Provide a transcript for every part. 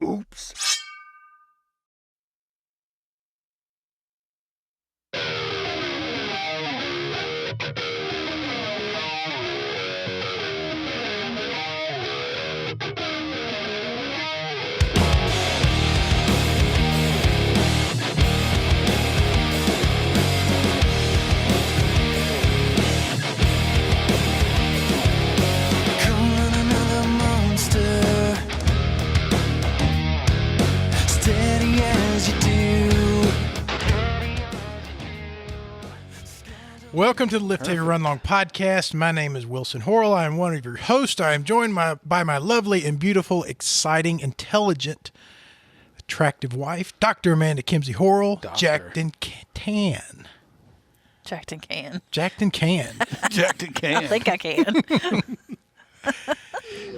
Oops. Welcome to the Lift Heavy Run Long podcast. My name is Wilson Horrell. I am one of your hosts. I am joined by my lovely and beautiful, exciting, intelligent, attractive wife, Dr. Amanda Kimsey Horrell, Jacked and Can. Jacked and Can. Jacked and Can. Jacked and Can. I think I can.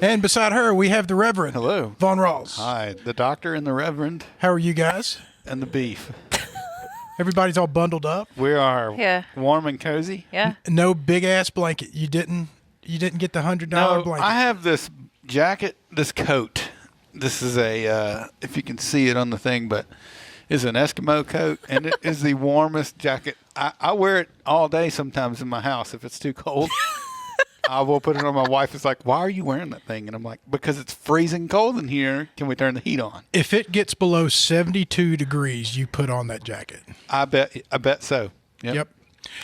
And beside her, we have the Reverend. Hello. Von Rawls. Hi, the doctor and the reverend How are you guys? and the beef. Everybody's all bundled up. We are Yeah. warm and cozy. Yeah. No big ass blanket. You didn't get the $100 No, blanket. I have this jacket, this coat. This is a, if you can see it on the thing, but it's an Eskimo coat, and it is the warmest jacket. I wear it all day sometimes in my house if it's too cold. I will put it on. My wife is like, "Why are you wearing that thing?" And I'm like, "Because it's freezing cold in here. Can we turn the heat on?" If it gets below 72 degrees, you put on that jacket. I bet so. Yep.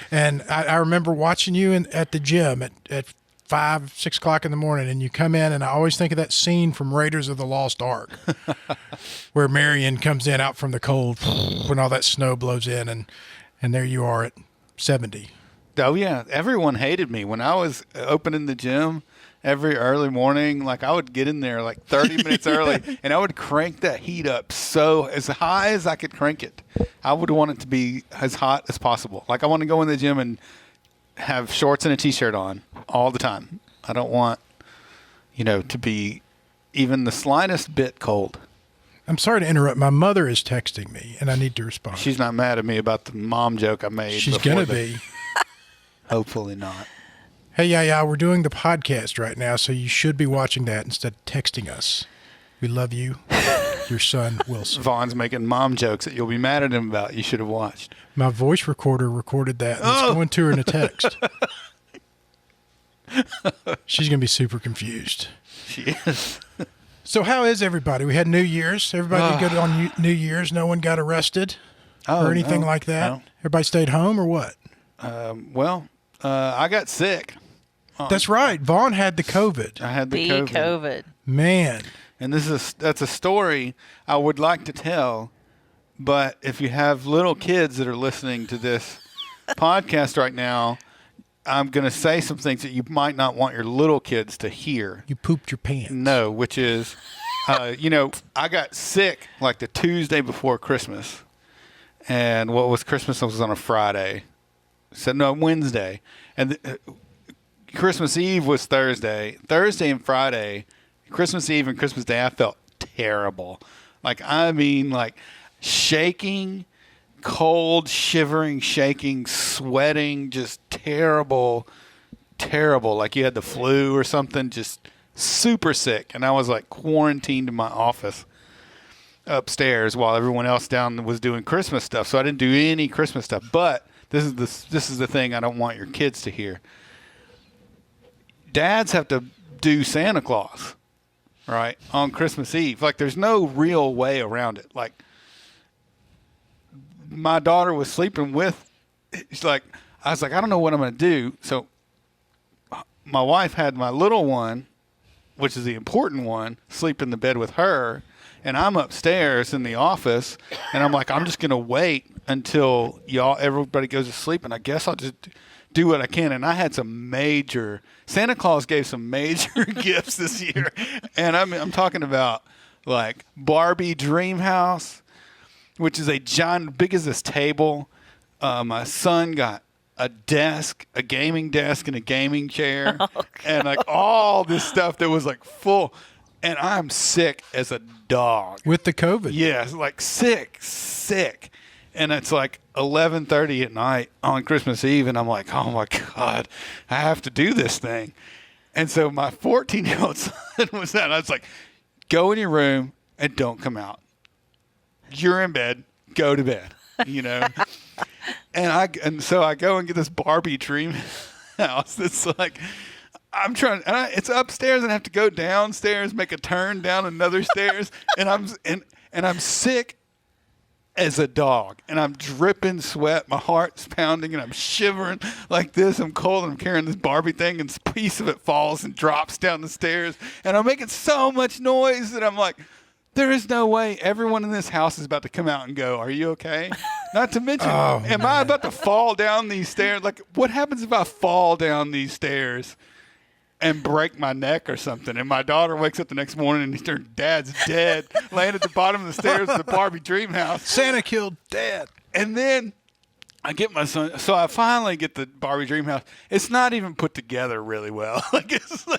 And I remember watching you at the gym at 5, 6 o'clock in the morning, and you come in, and I always think of that scene from Raiders of the Lost Ark where Marion comes in out from the cold when all that snow blows in, and there you are at 70. Oh, yeah. Everyone hated me. When I was opening the gym every early morning, like I would get in there like 30 minutes early, and I would crank that heat up so as high as I could crank it. I would want it to be as hot as possible. Like I want to go in the gym and have shorts and a T-shirt on all the time. I don't want, to be even the slightest bit cold. I'm sorry to interrupt. My mother is texting me, and I need to respond. She's not mad at me about the mom joke I made. She's going to be. Hopefully not. Hey, yeah, we're doing the podcast right now, so you should be watching that instead of texting us. We love you. Your son, Wilson. Vaughn's making mom jokes that you'll be mad at him about. You should have watched. My voice recorder recorded that, and it's going to her in a text. She's going to be super confused. She is. So how is everybody? We had New Year's. Everybody did good on New Year's. No one got arrested or anything like that. No. Everybody stayed home or what? I got sick. That's right. Vaughn had the COVID. I had the The COVID. COVID. Man. And that's a story I would like to tell, but if you have little kids that are listening to this podcast right now, I'm going to say some things that you might not want your little kids to hear. You pooped your pants. No, which is, I got sick like the Tuesday before Christmas. And what was Christmas? It was on a Friday. So no, Wednesday. And Christmas Eve was Thursday. Thursday and Friday, Christmas Eve and Christmas Day, I felt terrible. Like shaking, cold, shivering, shaking, sweating, just terrible, terrible. Like you had the flu or something, just super sick. And I was like quarantined in my office upstairs while everyone else down was doing Christmas stuff. So I didn't do any Christmas stuff. But this is the thing I don't want your kids to hear. Dads have to do Santa Claus, right, on Christmas Eve. Like, there's no real way around it. Like, my daughter was sleeping with, I was like, I don't know what I'm going to do. So my wife had my little one, which is the important one, sleep in the bed with her. And I'm upstairs in the office, and I'm like, I'm just going to wait until everybody goes to sleep, and I guess I'll just do what I can. And I had Santa Claus gave some major gifts this year. And I'm talking about like Barbie Dream House, which is a giant, big as this table. My son got a desk, a gaming desk, and a gaming chair, and like all this stuff that was like full. And I'm sick as a dog. With the COVID. Yes, like sick. And it's like 11:30 at night on Christmas Eve, and I'm like, oh my God, I have to do this thing. And so my 14-year-old son was out. I was like, go in your room, and don't come out. You're in bed. Go to bed. You know. And so I go and get this Barbie dream house. That's like I'm trying. It's upstairs, and I have to go downstairs, make a turn down another stairs, and I'm sick as a dog, and I'm dripping sweat. My heart's pounding, and I'm shivering like this. I'm cold, and I'm carrying this Barbie thing, and a piece of it falls and drops down the stairs, and I'm making so much noise that I'm like, there is no way everyone in this house is about to come out and go, are you okay? Not to mention, am I about to fall down these stairs? Like, what happens if I fall down these stairs and break my neck or something? And my daughter wakes up the next morning and her dad's dead, laying at the bottom of the stairs of the Barbie dream house. Santa killed Dad. And then I get my son. So I finally get the Barbie dream house. It's not even put together really well.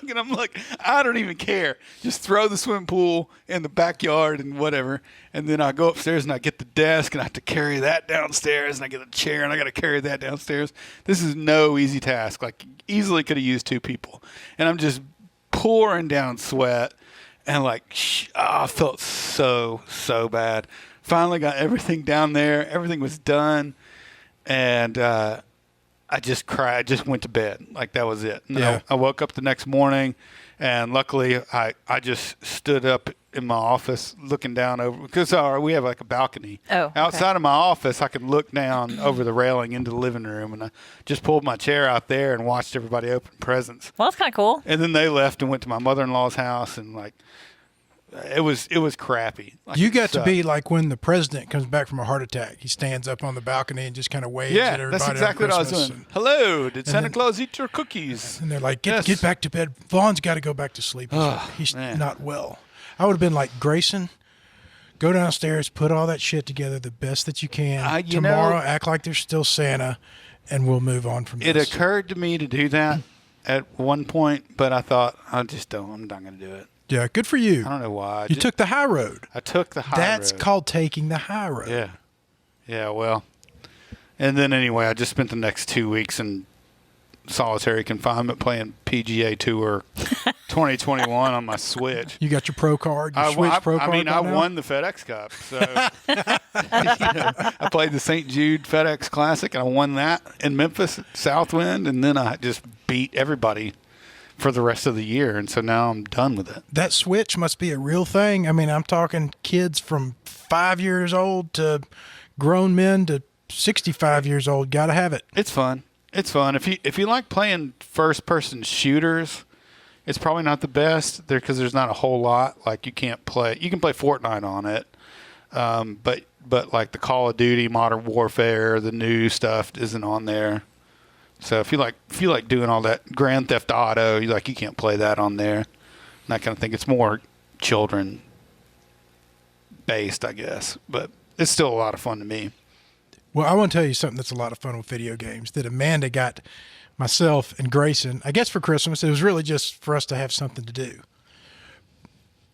And I'm like, I don't even care. Just throw the swimming pool in the backyard and whatever. And then I go upstairs and I get the desk and I have to carry that downstairs, and I get a chair and I got to carry that downstairs. This is no easy task. Like, easily could have used 2 people. And I'm just pouring down sweat, and like, I felt so bad. Finally got everything down there. Everything was done. And I just cried. I just went to bed. Like, that was it. And Yeah. I woke up the next morning, and luckily I just stood up in my office looking down over, because we have like a balcony. Oh, okay. Outside of my office, I could look down over the railing into the living room, and I just pulled my chair out there and watched everybody open presents. Well, that's kind of cool. And then they left and went to my mother-in-law's house, and like, it was crappy. Like, You it got to sucked. be like when the president comes back from a heart attack. He stands up on the balcony and just kind of waves at Yeah, everybody. that's exactly on what I was Christmas. doing. Hello, did Santa then- Claus eat your cookies? And they're like, Yes. get back to bed. Vaughn's got to go back to sleep. He's man. not well. I would have been like, Grayson, go downstairs, put all that shit together the best that you can. You know- Tomorrow, act like there's still Santa, and we'll move on from It this. occurred to me to do that at one point, but I thought, I'm not going to do it. Yeah, good for you. I don't know why. You took the high road. I took the high That's road. called taking the high road. Yeah. Yeah, well. And then anyway, I just spent the next 2 weeks in solitary confinement playing PGA Tour 2021 on my Switch. You got your pro card, your Switch pro card. I by now? won the FedEx Cup. So I played the St. Jude FedEx Classic, and I won that in Memphis, Southwind, and then I just beat everybody for the rest of the year, and so now I'm done with it. That Switch must be a real thing. I mean, I'm talking kids from 5 years old to grown men to 65 years old. Got to have it. It's fun. It's fun. If you like playing first-person shooters, it's probably not the best there because there's not a whole lot. Like, you can play Fortnite on it, but like the Call of Duty, Modern Warfare, the new stuff isn't on there. So if you like doing all that Grand Theft Auto, you can't play that on there. And that kind of thing. It's more children based, I guess, but it's still a lot of fun to me. Well, I want to tell you something that's a lot of fun with video games that Amanda got myself and Grayson, I guess for Christmas. It was really just for us to have something to do.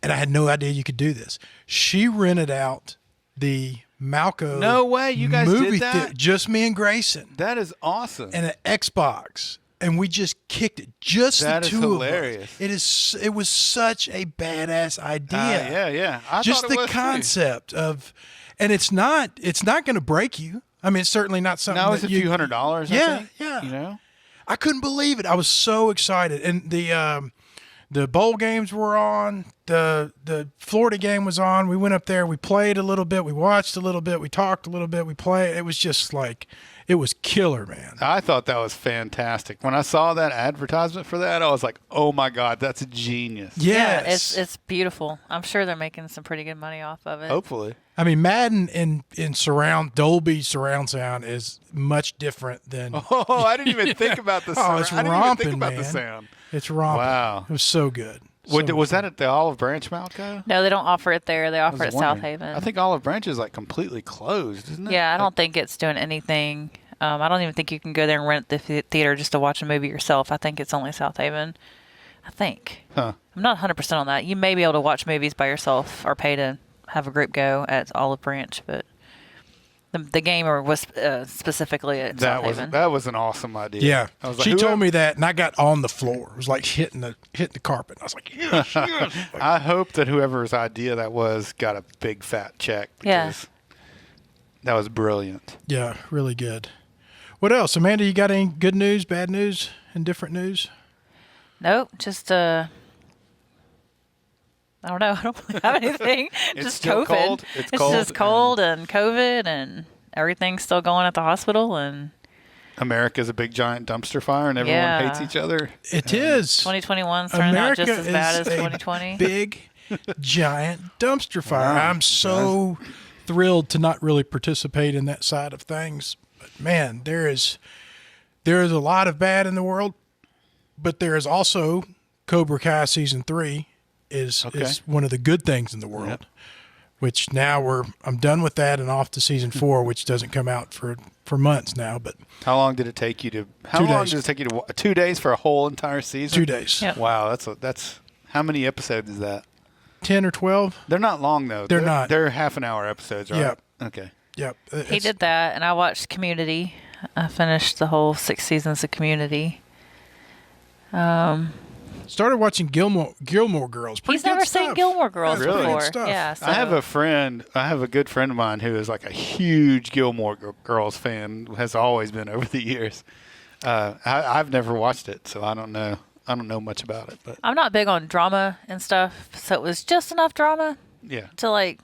And I had no idea you could do this. She rented out the Malco. No way, you guys did movie that? just me and Grayson. That is awesome. And an Xbox. And we just kicked it. Just That the is two hilarious. of us. It was such a badass idea. Yeah. I Just thought it the was too. concept of, and it's not going to break you. I mean, it's certainly not something. Now it's that a few $100s. I Yeah, think, yeah. You know, I couldn't believe it. I was so excited, and the bowl games were on. The Florida game was on. We went up there. We played a little bit. We watched a little bit. We talked a little bit. We played. It was just like, it was killer, man. I thought that was fantastic. When I saw that advertisement for that, I was like, "Oh my god, that's genius!" Yes. Yeah, it's beautiful. I'm sure they're making some pretty good money off of it. Hopefully, I mean, Madden in Dolby surround sound is much different than. Oh, I didn't even think about the sound. it's I didn't even romping, think about the man. sound. It's romping. Wow. It was so good. So Was that at the Olive Branch, Malco? No, they don't offer it there. They I offer was it at wondering. South Haven. I think Olive Branch is like completely closed, isn't it? Yeah, I don't think it's doing anything. I don't even think you can go there and rent the theater just to watch a movie yourself. I think it's only South Haven. I think. Huh. I'm not 100% on that. You may be able to watch movies by yourself or pay to have a group go at Olive Branch, but The gamer was specifically at South Haven. That was an awesome idea. Yeah. I was like, She told me that, and I got on the floor. It was like hitting the carpet. I was like, yes, yes. I hope that whoever's idea that was got a big fat check. Because that was brilliant. Yeah, really good. What else? Amanda, you got any good news, bad news, indifferent news? Nope, just I don't know. I don't really have anything. It's just still COVID. cold. It's cold just cold and COVID and everything's still going at the hospital and America's a big giant dumpster fire and everyone hates each other. It is. 2021's turning out just as bad as is a 2020. Big, giant dumpster fire. Wow. I'm so thrilled to not really participate in that side of things. But man, there is a lot of bad in the world, but there is also Cobra Kai season 3 is one of the good things in the world. Yep. Which now I'm done with that and off to season 4, which doesn't come out for months now. But How long did it take you to? 2 days for a whole entire season? 2 days. Yep. Wow, that's how many episodes is that? 10 or 12. They're not long though. They're not. They're half-an-hour episodes, right? Yep. Okay. Yep. He did that, and I watched Community. I finished the whole 6 seasons of Community. Started watching Gilmore Girls. Pretty He's never good seen stuff. Gilmore Girls That's pretty good before. stuff. Yeah, so I have a good friend of mine who is like a huge Gilmore Girls fan, has always been over the years. I've never watched it, so I don't know much about it. But I'm not big on drama and stuff, so it was just enough drama yeah, to like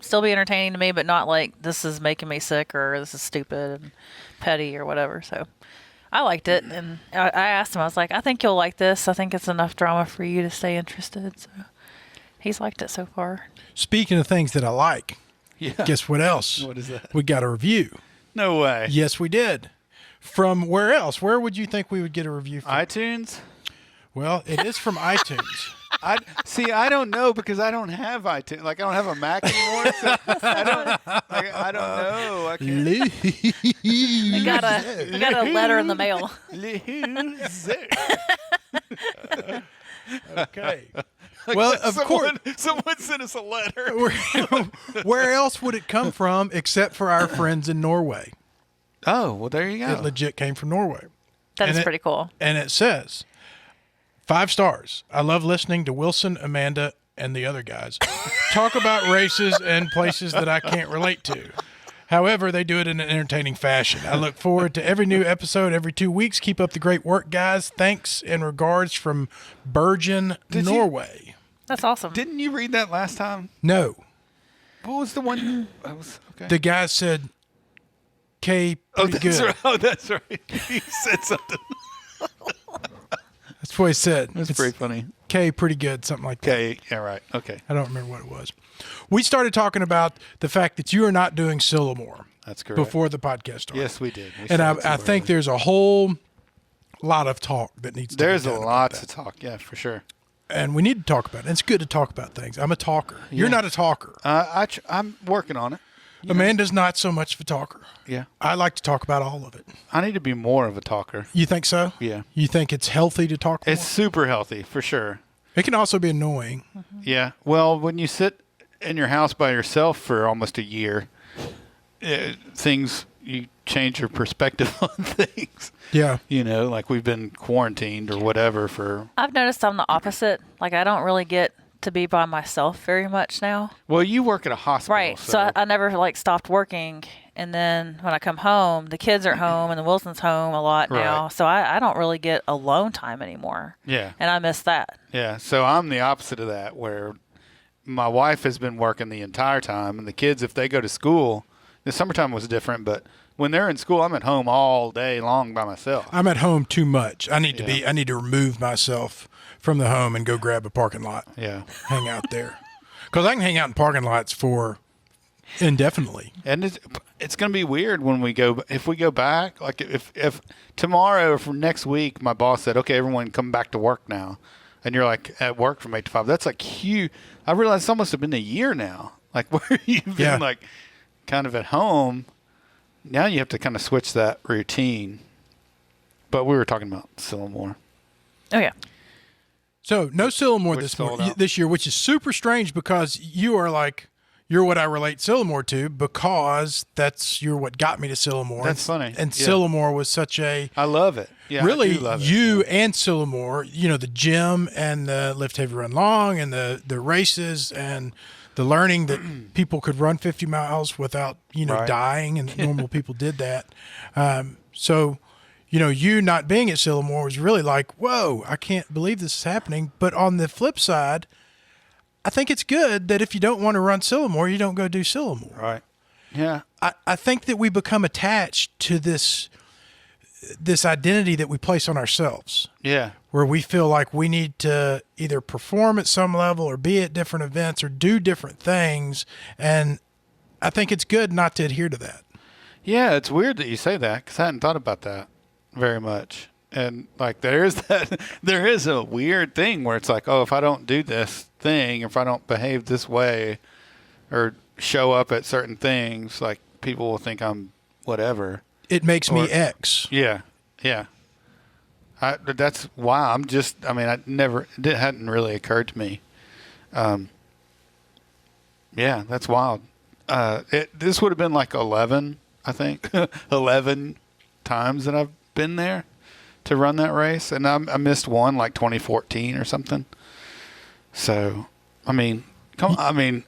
still be entertaining to me, but not like this is making me sick or this is stupid and petty or whatever. So I liked it, and I asked him, I was like, I think you'll like this. I think it's enough drama for you to stay interested. So he's liked it so far. Speaking of things that I like, guess what else? What is that? We got a review. No way. Yes, we did. From where else? Where would you think we would get a review from? iTunes? Well, it is from iTunes. I don't know because I don't have iTunes. Like I don't have a Mac anymore. So I don't know. I can't. We got a letter in the mail. Loser. Okay. Well, of course. Someone sent us a letter. Where else would it come from except for our friends in Norway? Oh, well, there you go. It legit came from Norway. That is And pretty cool. And it says, 5 stars. I love listening to Wilson, Amanda, and the other guys talk about races and places that I can't relate to. However, they do it in an entertaining fashion. I look forward to every new episode every 2 weeks. Keep up the great work, guys. Thanks and regards from Bergen, Norway. That's awesome. Didn't you read that last time? No. What was the one? I was okay. The guy said, K, pretty good. Right. Oh, that's right. He said something. That's what he said. That's It's pretty funny. K, pretty good, something like that. Okay. Yeah. Right. Okay. I don't remember what it was. We started talking about the fact that you are not doing Sylamore That's correct. before the podcast started. Yes, we did. We And started I too think early. there's a whole lot of talk that needs to be There's done a about lot that. to talk. Yeah, for sure. And we need to talk about it. It's good to talk about things. I'm a talker. You're not a talker. I'm working on it. Amanda's not so much of a talker. Yeah. I like to talk about all of it. I need to be more of a talker. You think so? Yeah. You think it's healthy to talk more? It's super healthy for sure. It can also be annoying. Yeah. Well, when you sit in your house by yourself for almost a year, you change your perspective on things. Yeah. You know, like we've been quarantined or whatever for. I've noticed I'm the opposite. Like I don't really get to be by myself very much now. Well, you work at a hospital. Right. So I never like stopped working. And then when I come home, the kids are home and the Wilson's home a lot now. Right. So I don't really get alone time anymore. Yeah. And I miss that. Yeah. So I'm the opposite of that, where my wife has been working the entire time, and the kids, if they go to school, the summertime was different, but when they're in school, I'm at home all day long by myself. I'm at home too much. I need to remove myself from the home and go grab a parking lot. Yeah. Hang out there. Because I can hang out in parking lots for indefinitely. And it's going to be weird when if we go back, like if tomorrow or for next week, my boss said, okay, everyone come back to work now. And you're like at work from 8 to 5. That's like huge. I realized it's almost been a year now. Like where you've been like kind of at home. Now you have to kind of switch that routine. But we were talking about Sylamore. Oh, yeah. So no Sylamore Which sold out. this year, which is super strange because you're you're what I relate Sylamore to, because you're what got me to Sylamore. That's funny. And Yeah. Sylamore was such a I love it. Yeah, I really do love it. you and Sylamore, the gym and the lift heavy run long and the races and the learning that people could run 50 miles without Right. dying, and that normal people did that. So you not being at Sylamore was really like, whoa, I can't believe this is happening. But on the flip side, I think it's good that if you don't want to run Sylamore, you don't go do Sylamore. Right. Yeah. I think that we become attached to this identity that we place on ourselves, Yeah. where we feel like we need to either perform at some level or be at different events or do different things. And I think it's good not to adhere to that. Yeah, it's weird that you say that, because I hadn't thought about that very much. And like there is a weird thing where it's like, oh, if I don't do this thing, if I don't behave this way or show up at certain things, like people will think I'm whatever. It makes me X. Yeah. Yeah. That's why it hadn't really occurred to me. Yeah, that's wild. This would have been like 11, I think, 11 times that I've been there to run that race. And I missed one like 2014 or something. So, I've ran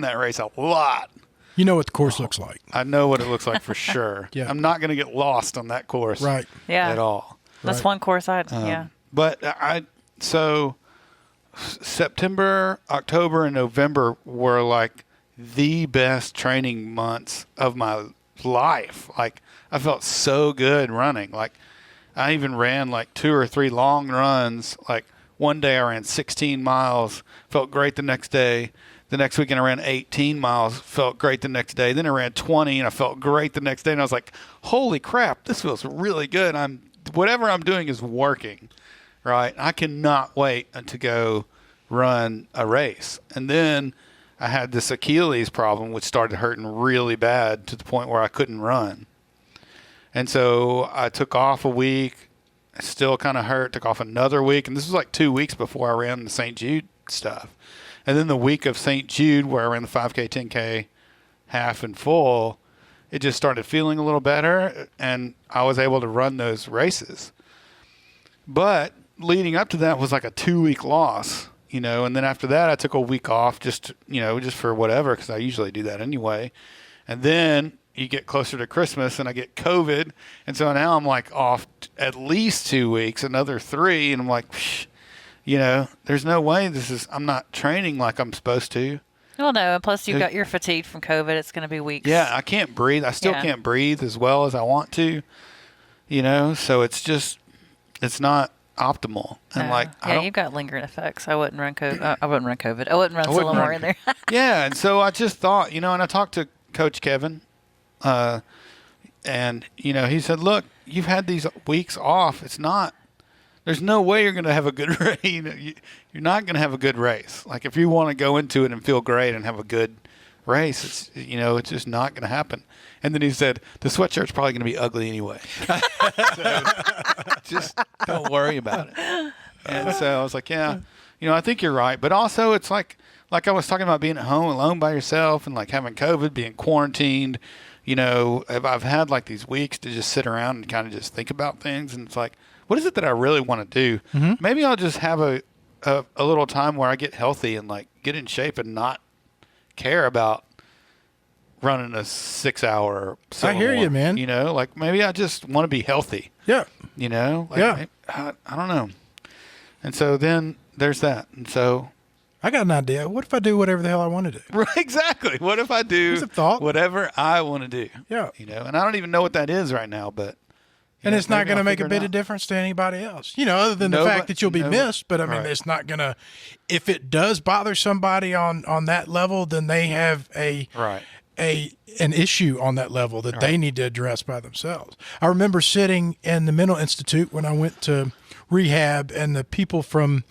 that race a lot. You know what the course looks like. I know what it looks like for sure. Yeah. I'm not going to get lost on that course Right. Yeah. at all. That's Right. one course yeah. But so September, October, and November were like the best training months of my life. Like I felt so good running. Like I even ran like 2 or 3 long runs. Like one day I ran 16 miles, felt great the next day. The next weekend I ran 18 miles, felt great the next day. Then I ran 20 and I felt great the next day. And I was like, holy crap, this feels really good. Whatever I'm doing is working, right? I cannot wait to go run a race. And then I had this Achilles problem, which started hurting really bad to the point where I couldn't run. And so I took off a week, still kind of hurt, took off another week. And this was like 2 weeks before I ran the St. Jude stuff. And then the week of St. Jude, where I ran the 5K, 10K, half and full, it just started feeling a little better, and I was able to run those races. But leading up to that was like a 2-week loss, and then after that I took a week off just for whatever, because I usually do that anyway. And then you get closer to Christmas and I get COVID, and so now I'm like off at least 2 weeks, another 3, and I'm like, there's no way I'm not training like I'm supposed to. Well, no, and plus you got your fatigue from COVID. It's going to be weeks. Yeah, I can't breathe. I still can't breathe as well as I want to, so it's not optimal. And you've got lingering effects. I wouldn't run COVID. I wouldn't run COVID. I wouldn't run Sylamore in there. Yeah, and so I just thought, and I talked to Coach Kevin, and, he said, look, you've had these weeks off. There's no way you're going to have a good race. You're not going to have a good race. Like if you want to go into it and feel great and have a good race, it's just not going to happen. And then he said, the sweatshirt's probably going to be ugly anyway. So just don't worry about it. And so I was like, yeah, I think you're right. But also it's like I was talking about being at home alone by yourself and like having COVID, being quarantined. I've had like these weeks to just sit around and kind of just think about things. And it's like, what is it that I really want to do? Mm-hmm. Maybe I'll just have a little time where I get healthy and like get in shape and not care about running a 6-hour. I hear you, man. Like maybe I just want to be healthy. Yeah. Maybe, I don't know. And so then there's that. And so I got an idea. What if I do whatever the hell I want to do? Right, exactly. What if I do whatever I want to do? Yeah. And I don't even know what that is right now, but. And it's not going to make a bit of difference to anybody else, other than the fact that you'll be missed. But it's not going to, if it does bother somebody on that level, then they have an issue on that level that they need to address by themselves. I remember sitting in the mental institute when I went to rehab, and the people from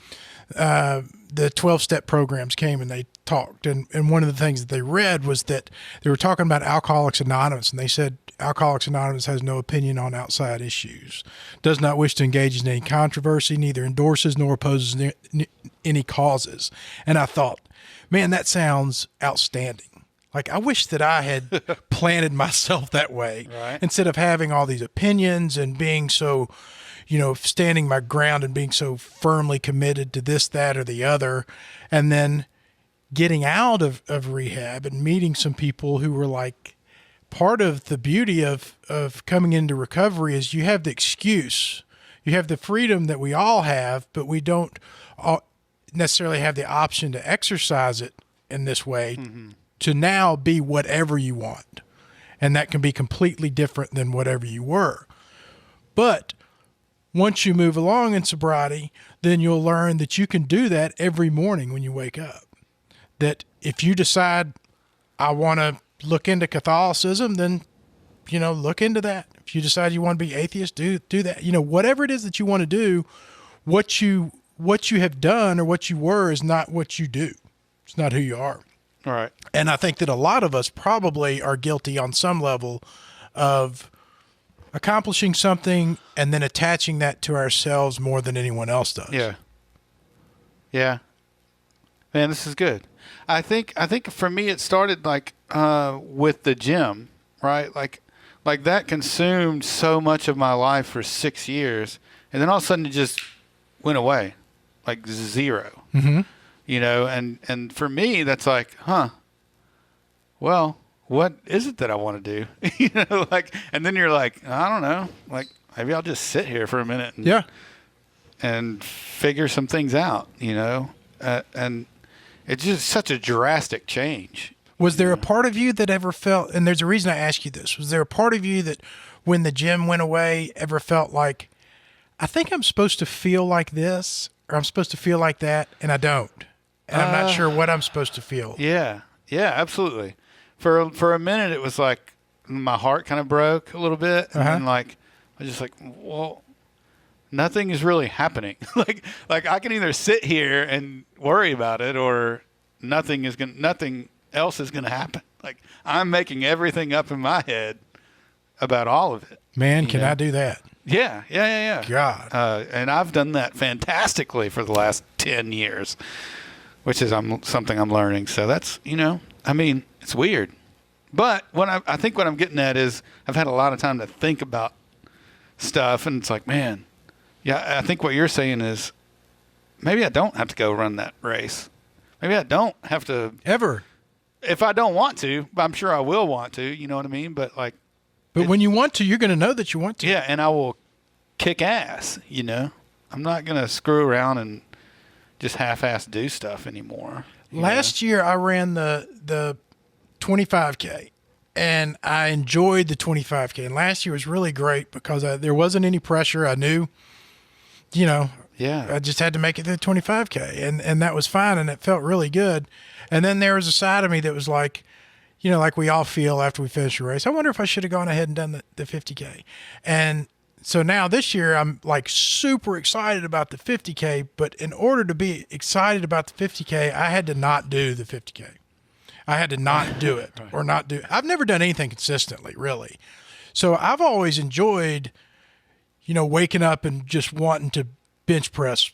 the 12-step programs came and they talked. And one of the things that they read was that they were talking about Alcoholics Anonymous, and they said, Alcoholics Anonymous has no opinion on outside issues, does not wish to engage in any controversy, neither endorses nor opposes any causes. And I thought, Man, that sounds outstanding. Like, I wish that I had planted myself that way Right. instead of having all these opinions and being so, standing my ground and being so firmly committed to this, that, or the other. And then getting out of rehab and meeting some people who were like, part of the beauty of coming into recovery is you have the excuse. You have the freedom that we all have, but we don't necessarily have the option to exercise it in this way to now be whatever you want. And that can be completely different than whatever you were. But once you move along in sobriety, then you'll learn that you can do that every morning when you wake up. That if you decide, I want to look into Catholicism, then, look into that. If you decide you want to be atheist, do that. Whatever it is that you want to do, what you have done or what you were is not what you do. It's not who you are. All right. And I think that a lot of us probably are guilty on some level of accomplishing something and then attaching that to ourselves more than anyone else does. Yeah. Yeah. Man, this is good. I think for me it started like with the gym, right? Like that consumed so much of my life for 6 years, and then all of a sudden it just went away, like zero. Mm-hmm. And for me that's like, well, what is it that I want to do? And then you're like, I don't know, like maybe I'll just sit here for a minute and figure some things out, and it's just such a drastic change. Was there a part of you that ever felt, and there's a reason I ask you this, was there a part of you that when the gym went away ever felt like, I think I'm supposed to feel like this or I'm supposed to feel like that, and I don't. And I'm not sure what I'm supposed to feel. Yeah, absolutely. For a minute, it was like my heart kind of broke a little bit, and then I was just like, well, nothing is really happening. like I can either sit here and worry about it, or nothing else is gonna happen. Like I'm making everything up in my head about all of it. Man, can I do that? Yeah. God. And I've done that fantastically for the last 10 years, which is something I'm learning. So that's, it's weird. But I think what I'm getting at is I've had a lot of time to think about stuff, and it's like, man, I think what you're saying is maybe I don't have to go run that race. Maybe I don't have to. Ever. If I don't want to, but I'm sure I will want to, you know what I mean? But when you want to, you're going to know that you want to. Yeah, and I will kick ass, I'm not going to screw around and just half-ass do stuff anymore. Last year, I ran the 25K, and I enjoyed the 25K. And last year was really great because there wasn't any pressure. I knew, I just had to make it to the 25K, and that was fine, and it felt really good. And then there was a side of me that was like, like we all feel after we finish a race, I wonder if I should have gone ahead and done the 50K. And so now this year I'm like super excited about the 50K, but in order to be excited about the 50K, I had to not do the 50K. I had to not do it or not do. I've never done anything consistently, really. So I've always enjoyed, waking up and just wanting to bench press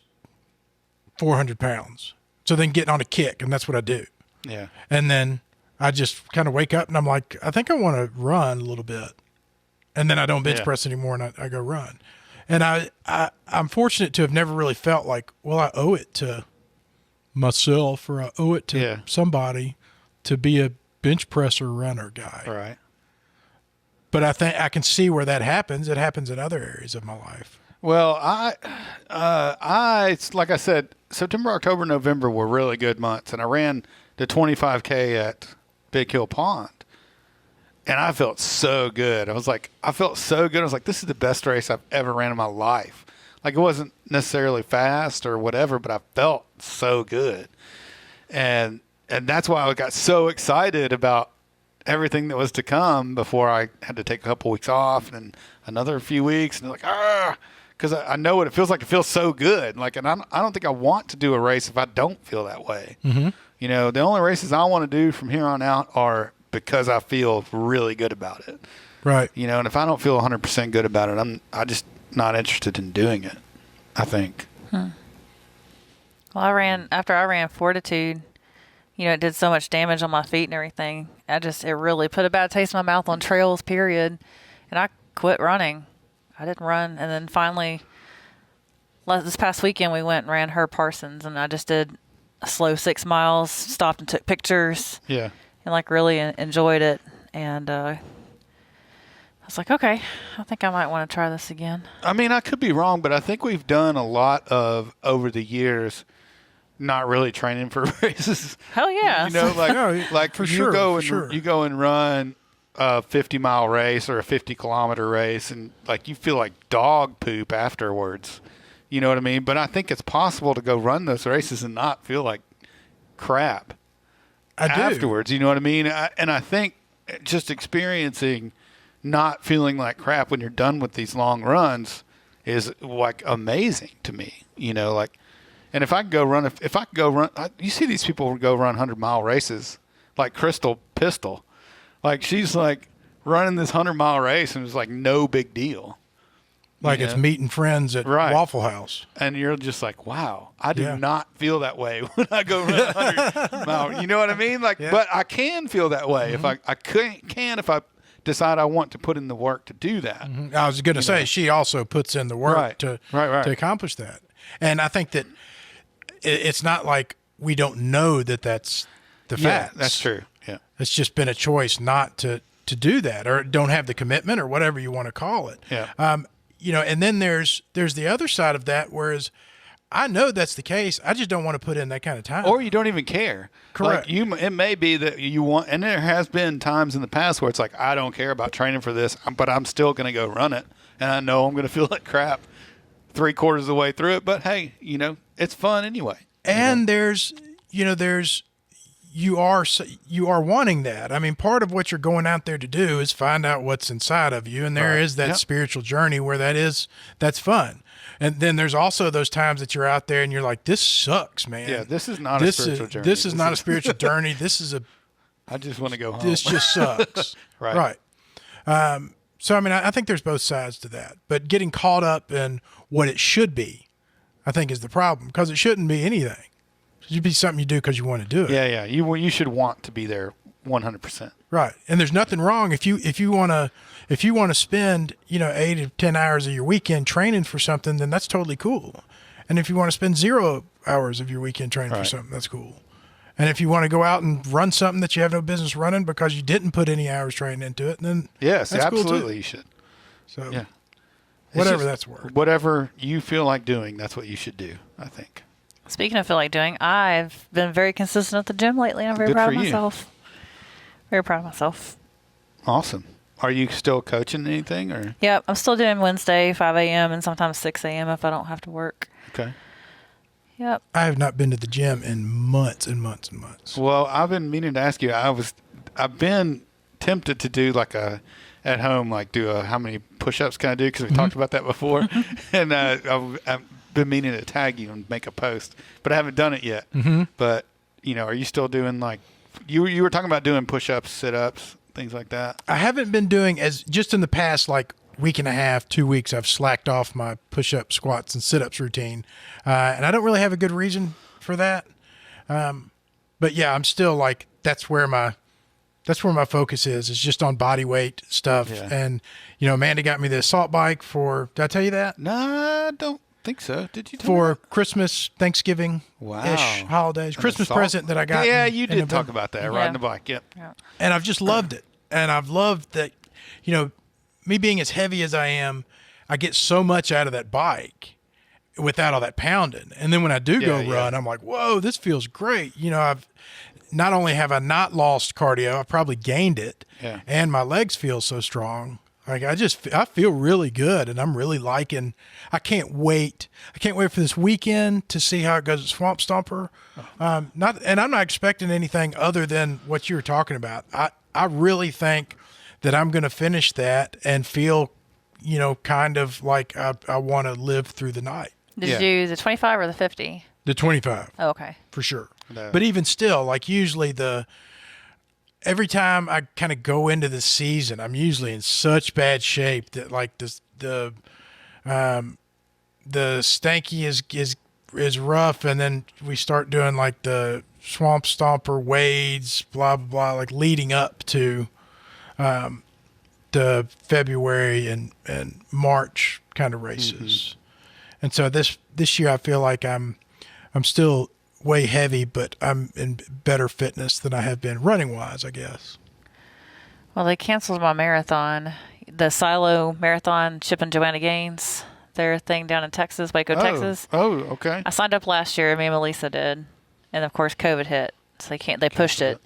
400 pounds. So then getting on a kick, and that's what I do. Yeah. And then I just kind of wake up and I'm like, I think I want to run a little bit. And then I don't bench press anymore, and I go run. And I'm fortunate to have never really felt like, well, I owe it to myself or I owe it to somebody to be a bench presser runner guy. Right. But I think I can see where that happens. It happens in other areas of my life. Well, it's like I said, September, October, November were really good months, and I ran the 25K at Big Hill Pond, and I felt so good. I felt so good. I was like, this is the best race I've ever ran in my life. Like, it wasn't necessarily fast or whatever, but I felt so good. And that's why I got so excited about everything that was to come before I had to take a couple weeks off and another few weeks. And because I know what it feels like. It feels so good. Like, and I don't think I want to do a race if I don't feel that way. Mm-hmm. The only races I want to do from here on out are because I feel really good about it. Right. And if I don't feel 100% good about it, I'm just not interested in doing it, I think. Well, after I ran Fortitude, it did so much damage on my feet and everything. It really put a bad taste in my mouth on trails, period. And I quit running. I didn't run. And then finally, this past weekend, we went and ran Herb Parsons, and I just did a slow 6 miles, stopped and took pictures. Yeah. And like really enjoyed it. And I was like, okay, I think I might want to try this again. I mean, I could be wrong, but I think we've done a lot of, over the years, not really training for races. Hell yeah. For you sure, go for and sure. you go and run a 50-mile race or a 50-kilometer race, and like you feel like dog poop afterwards. You know what I mean? But I think it's possible to go run those races and not feel like crap afterwards. You know what I mean? And I think just experiencing not feeling like crap when you're done with these long runs is like amazing to me. And if I could go run, you see these people who go run 100-mile races, like Crystal Pistol. Like she's like running this 100-mile race and it's like no big deal. Like it's meeting friends at Waffle House. And you're just like, wow, I do not feel that way when I go run 100 miles. You know what I mean? But I can feel that way if I can if I decide I want to put in the work to do that. Mm-hmm. I was going to say, she also puts in the work to accomplish that. And I think that it's not like we don't know that that's the facts. Yeah, that's true. Yeah. It's just been a choice not to do that, or don't have the commitment, or whatever you want to call it. Yeah. And then there's the other side of that, whereas I know that's the case. I just don't want to put in that kind of time. Or you don't even care. Correct. It may be that you want, and there has been times in the past where it's like, I don't care about training for this, but I'm still going to go run it. And I know I'm going to feel like crap 3/4 of the way through it, but hey, it's fun anyway. And you are wanting that. I mean, part of what you're going out there to do is find out what's inside of you. And there is that spiritual journey where that's fun. And then there's also those times that you're out there and you're like, this sucks, man. Yeah, this is not a spiritual journey. This is not a spiritual journey. I just want to go home. This just sucks. Right. So, I mean, I think there's both sides to that. But getting caught up in what it should be, I think, is the problem, because it shouldn't be anything. It should be something you do because you want to do it. Yeah. You should want to be there 100%. Right. And there's nothing wrong if you want to spend 8 to 10 hours of your weekend training for something, then that's totally cool. And if you want to spend 0 hours of your weekend training for something, that's cool. And if you want to go out and run something that you have no business running because you didn't put any hours training into it, then yes, that's absolutely cool too. You should. So yeah, whatever that's worth. Whatever you feel like doing, that's what you should do, I think. Speaking of feel like doing, I've been very consistent at the gym lately. I'm very proud of myself. Very proud of myself. Awesome. Are you still coaching anything, or? Yep, I'm still doing Wednesday, 5 a.m. and sometimes 6 a.m. if I don't have to work. Okay. Yep. I have not been to the gym in months and months and months. Well, I've been meaning to ask you. I've been tempted to do like at home, like do how many push-ups can I do? Because we talked about that before, and I've been meaning to tag you and make a post, but I haven't done it yet. Mm-hmm. But are you still doing like you were talking about doing push-ups, sit-ups, things like that? I haven't been doing just in the past week and a half, 2 weeks, I've slacked off my push-up, squats, and sit-ups routine. And I don't really have a good reason for that. But yeah, I'm still that's where my focus is just on body weight stuff. Yeah. And, Amanda got me the assault bike did I tell you that? No, I don't think so. Did you tell me For that? Christmas, Thanksgiving-ish holidays. Christmas present that I got. Yeah, you did talk about that, riding the bike. Yep. Yeah. And I've just loved it. And I've loved that, me being as heavy as I am, I get so much out of that bike without all that pounding. And then when I do go run, I'm like, whoa, this feels great. I've not only have I not lost cardio, I probably gained it. Yeah. And my legs feel so strong. I feel really good, and I'm really liking. I can't wait for this weekend to see how it goes at Swamp Stomper. I'm not expecting anything other than what you were talking about. I really think that I'm going to finish that and feel, kind of like I want to live through the night. Did you do the 25 or the 50? The 25. Oh, okay. For sure. No. But even still, usually every time I kind of go into the season, I'm usually in such bad shape that the stanky is rough, and then we start doing the Swamp Stomper, Wades, blah, blah, blah, like leading up to the February and March kind of races. And so this year I feel like I'm still way heavy, but I'm in better fitness than I have been running wise, I guess. Well, they canceled my marathon, the Silo Marathon, Chip and Joanna Gaines, their thing down in Texas, Waco, Texas. Oh, okay. I signed up last year. Me and Melissa did, and of course COVID hit, so they pushed it.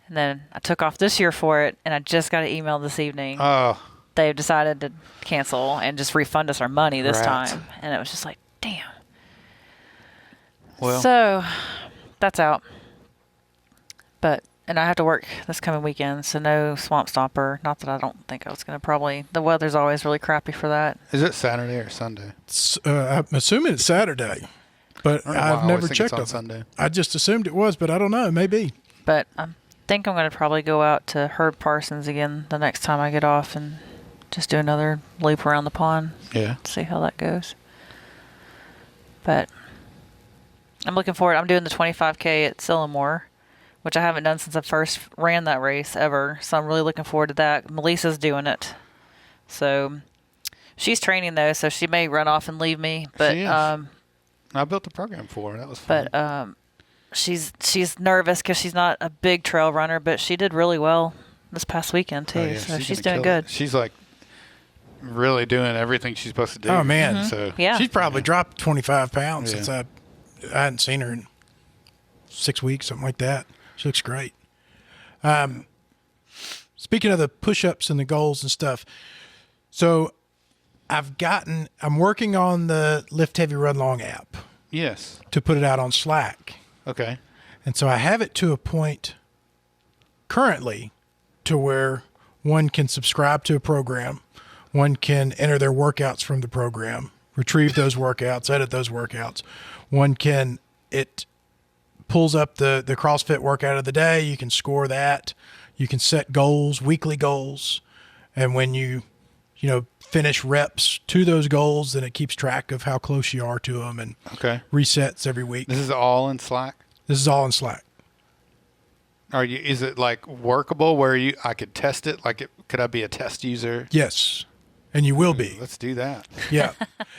And then I took off this year for it, and I just got an email this evening. Oh. They've decided to cancel and just refund us our money this Right. time, and it was just like, damn. Well. So that's out. And I have to work this coming weekend, so no Swamp Stomper. Not that I don't think I was going to probably. The weather's always really crappy for that. Is it Saturday or Sunday? I'm assuming it's Saturday, but I don't know why I I've always never think checked it's on on Sunday. I just assumed it was, but I don't know. Maybe. But I think I'm going to probably go out to Herb Parsons again the next time I get off and just do another loop around the pond. Yeah. See how that goes. But I'm looking forward. I'm doing the 25K at Sylamore, which I haven't done since I first ran that race ever. So I'm really looking forward to that. Melissa's doing it. So she's training though, so she may run off and leave me. But She is. I built the program for her. That was fun. but she's nervous because she's not a big trail runner, but she did really well this past weekend too. Oh, yeah, So she's gonna doing kill it. good. She's like really doing everything she's supposed to do. Oh, man. So Yeah. She's probably dropped 25 pounds Yeah. since I hadn't seen her in 6 weeks, something like that. She looks great. Speaking of the push-ups and the goals and stuff, so I'm working on the Lift Heavy Run Long app yes. to put it out on Slack. Okay. And so I have it to a point currently to where one can subscribe to a program, one can enter their workouts from the program, retrieve those workouts, edit those workouts. It pulls up the CrossFit workout of the day. You can score that. You can set goals, weekly goals. And when you finish reps to those goals, then it keeps track of how close you are to them and Okay. resets every week. This is all in Slack. This is all in Slack. Is it like workable where I could test it? Could I be a test user? Yes. And you will be. Let's do that. Yeah.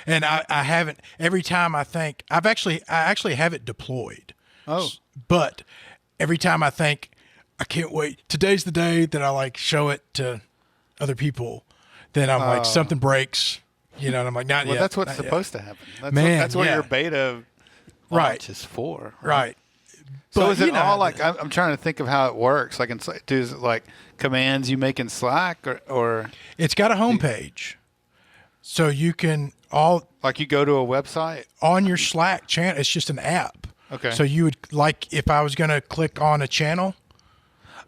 And I haven't, every time I think, I actually have it deployed. Oh. But every time I think, I can't wait, today's the day that I show it to other people, then I'm like, something breaks, and I'm like, not Well, yet. that's what's not yet. supposed to happen. Man, That's what yeah. your beta Right. launch is for. Right. So But is it you know all how the- I'm trying to think of how it works. Is it like commands you make in Slack or It's got a homepage. So you can like you go to a website? on your Slack channel, it's just an app. Okay. So you would, if I was going to click on a channel,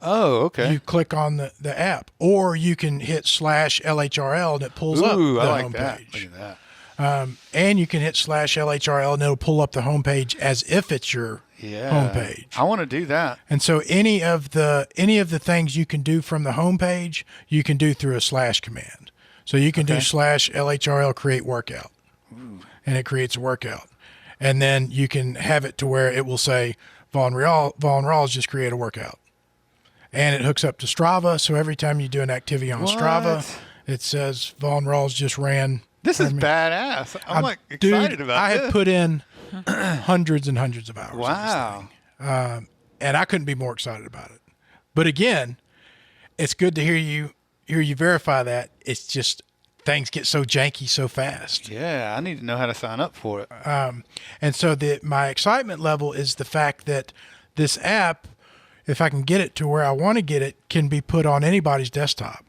Oh, okay. you click on the app, or you can hit /LHRL and it pulls up Ooh, the I like homepage. that. Look at that. And you can hit /LHRL and it'll pull up the homepage as if it's your Yeah. homepage. I want to do that. And so any of the things you can do from the homepage, you can do through a / command. So you can do /LHRL create workout, and it creates a workout. And then you can have it to where it will say Von Rawls just create a workout. And it hooks up to Strava. So every time you do an activity on Strava, What? it says Von Rawls just ran. This is badass. I'm excited Dude, about I this. have put in hundreds and hundreds of hours. into this Wow. thing. And I couldn't be more excited about it. But again, it's good to hear you verify that. It's just things get so janky so fast. Yeah, I need to know how to sign up for it. And so my excitement level is the fact that this app, if I can get it to where I want to get it, can be put on anybody's desktop.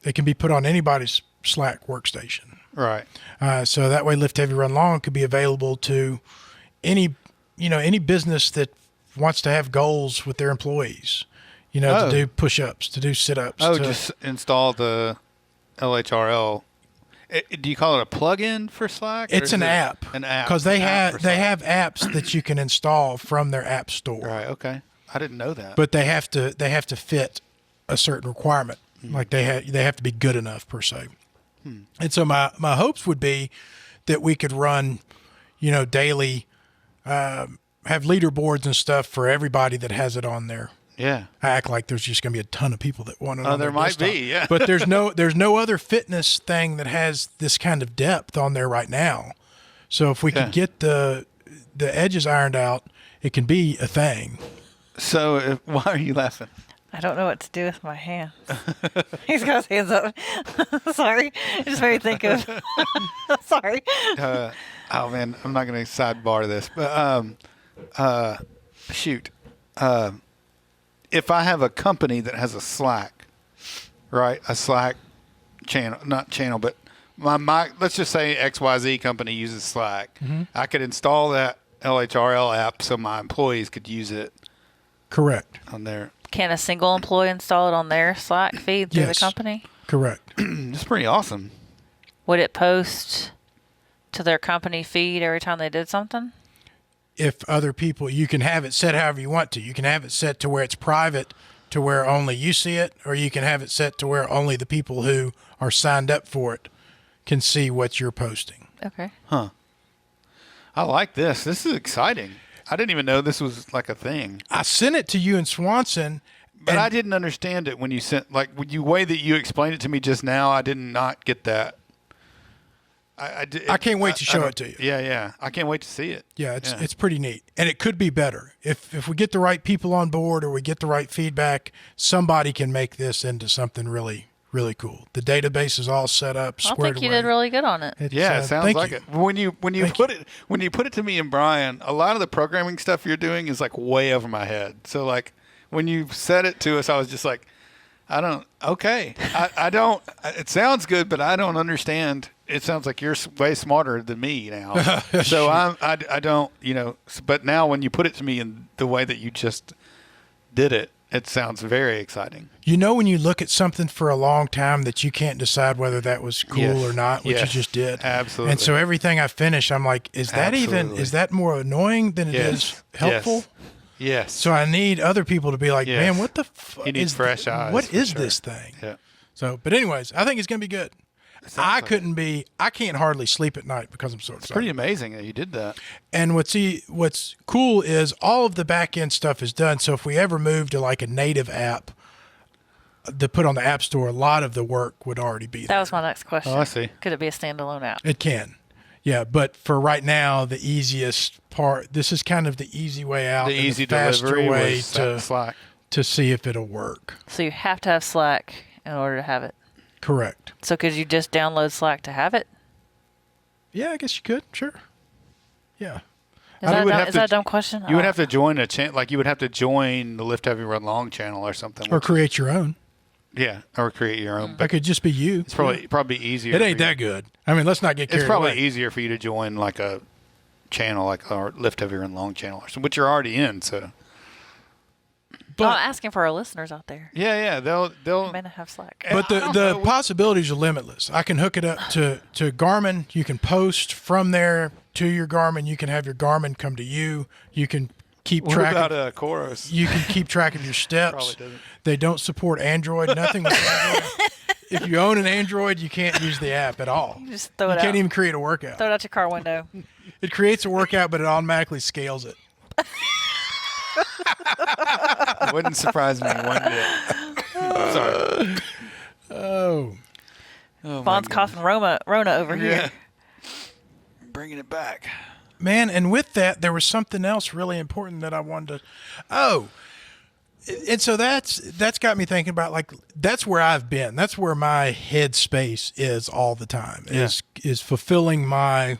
It can be put on anybody's Slack workstation. Right. So that way Lift Heavy Run Long could be available to any business that wants to have goals with their employees, to do push-ups, to do sit-ups. Just install the LHRL. Do you call it a plug-in for Slack? or It's is an it app. An app. Because An they app for have Slack. apps that you can install from their app store. Right. Okay. I didn't know that. But they have to fit a certain requirement. Like they have to be good enough per se. And so my hopes would be that we could run, daily have leaderboards and stuff for everybody that has it on there. Yeah. I act like there's just going to be a ton of people that want it. On there their might desktop. be, yeah. But there's no other fitness thing that has this kind of depth on there right now. So if we could get the edges ironed out, it can be a thing. So why are you laughing? I don't know what to do with my hands. He's got his hands up. Sorry. It just made me think of. Sorry. Oh man, I'm not going to sidebar this, but shoot. If I have a company that has a Slack, right? A Slack channel, not channel, but my let's just say XYZ company uses Slack. Mm-hmm. I could install that LHRL app so my employees could use it Correct. on their. Can a single employee install it on their Slack feed through the company? Correct. It's pretty awesome. Would it post to their company feed every time they did something? If other people, you can have it set however you want to. You can have it set to where it's private, to where only you see it, or you can have it set to where only the people who are signed up for it can see what you're posting. Okay. Huh. I like this. This is exciting. I didn't even know this was like a thing. I sent it to you in Swanson. But I didn't understand it when you sent, like, the way that you explained it to me just now, I did not get that. I can't wait to show it to you. Yeah. I can't wait to see it. Yeah, it's pretty neat. And it could be better. If we get the right people on board or we get the right feedback, somebody can make this into something really, really cool. The database is all set up, I squared think you away. did really good on it. It's, Yeah, it sounds thank like you. it. When you put it to me and Brian, a lot of the programming stuff you're doing is like way over my head. So like when you said it to us, I was just like, I don't. It sounds good, but I don't understand. It sounds like you're way smarter than me now. So I don't. But now when you put it to me in the way that you just did it, it sounds very exciting. When you look at something for a long time that you can't decide whether that was cool or not, which you just did. Absolutely. And so everything I finish, I'm like, is that more annoying than it is helpful? Yes. So I need other people to be like, man, what the fuck? You need fresh eyes. What is sure. this thing? Yeah. So, but anyways, I think it's going to be good. I can't hardly sleep at night because I'm so excited. It's pretty amazing that you did that. And what's cool is all of the back end stuff is done. So if we ever move to like a native app to put on the App Store, a lot of the work would already be there. That was my next question. Oh, I see. Could it be a standalone app? It can. Yeah, but for right now, the easiest part, this is kind of the easy way out. The and easy the faster delivery way was Slack. to see if it'll work. So you have to have Slack in order to have it. Correct. So could you just download Slack to have it? Yeah, I guess you could. Sure. Yeah. Is that a dumb question? You would have to join a channel, like you would have to join the Lift Heavy Run Long channel or something. Or create your own. Yeah, or create your own. That could just be you. It's probably easier. It ain't that good. I mean, let's not get carried It's probably away. easier for you to join like a channel, like our Lift Heavy Run Long channel, or something, which you're already in. So. I'm asking for our listeners out there. Yeah, they'll May not have Slack. But the possibilities are limitless. I can hook it up to Garmin. You can post from there to your Garmin. You can have your Garmin come to you. You can keep track. What about Chorus? You can keep track of your steps. Probably doesn't. They don't support Android. Nothing with Android. If you own an Android, you can't use the app at all. You just throw it You out. can't even create a workout. Throw it out your car window. It creates a workout, but it automatically scales it. Wouldn't surprise me one bit. Sorry. Oh. Bond's coughing Rona over here. Bringing it back. Man, and with that, there was something else really important that I wanted to. Oh, and so that's got me thinking about, like, that's where I've been. That's where my head space is all the time. Is fulfilling my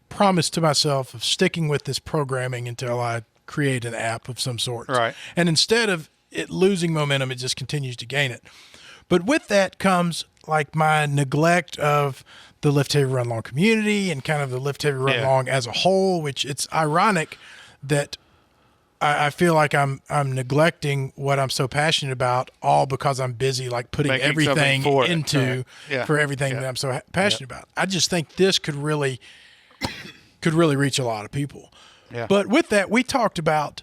promise to myself of sticking with this programming until I create an app of some sort. Right. And instead of it losing momentum, it just continues to gain it. But with that comes like my neglect of the Lift Heavy Run Long community and kind of the Lift Heavy Run Long as a whole, which it's ironic that I feel like I'm neglecting what I'm so passionate about, all because I'm busy like putting Making everything for into for everything that I'm so passionate about. I just think this could really reach a lot of people. Yeah. But with that, we talked about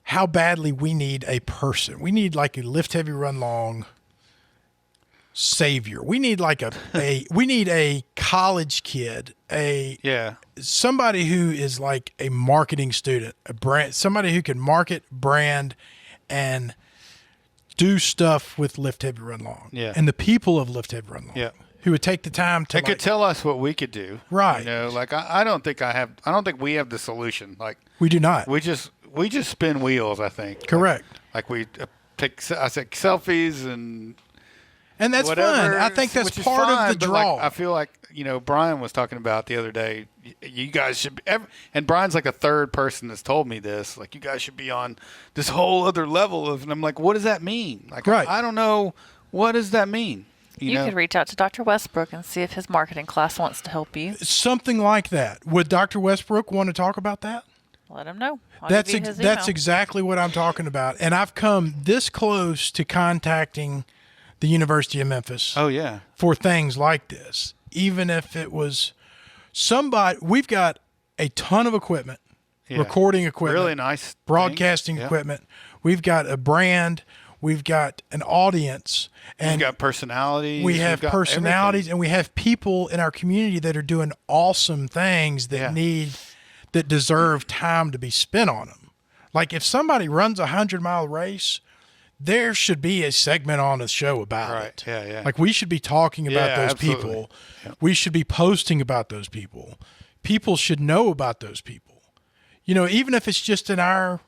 how badly we need a person. We need like a Lift Heavy Run Long savior. We need like we need a college kid, somebody who is like a marketing student, somebody who can market, brand, and do stuff with Lift Heavy Run Long. Yeah. And the people of Lift Heavy Run Long. Yeah. Who would take the time to They could tell us what we could do. Right. You know, like I don't think we have the solution. Like we do not. we just spin wheels, I think. Correct. Like we take selfies and that's whatever, fun. I think that's which is part fine, of the but draw. like, I feel like, Brian was talking about the other day, you guys should and Brian's like a third person that's told me this, like you guys should be on this whole other level of, and I'm like, what does that mean? Like, right. I don't know. What does that mean? You could reach out to Dr. Westbrook and see if his marketing class wants to help you. Something like that. Would Dr. Westbrook want to talk about that? Let him know. That's exactly what I'm talking about. And I've come this close to contacting the University of Memphis. Oh, yeah. For things like this. Even if it was somebody, we've got a ton of equipment, recording equipment, really nice broadcasting equipment. We've got a brand. We've got an audience. And we've got personalities. We have personalities, everything. And we have people in our community that are doing awesome things that that deserve time to be spent on them. Like if somebody runs a 100-mile race, there should be a segment on the show about it. Yeah, yeah. Like we should be talking about those absolutely. people. Yeah. We should be posting about those people. People should know about those people. Even if it's just in our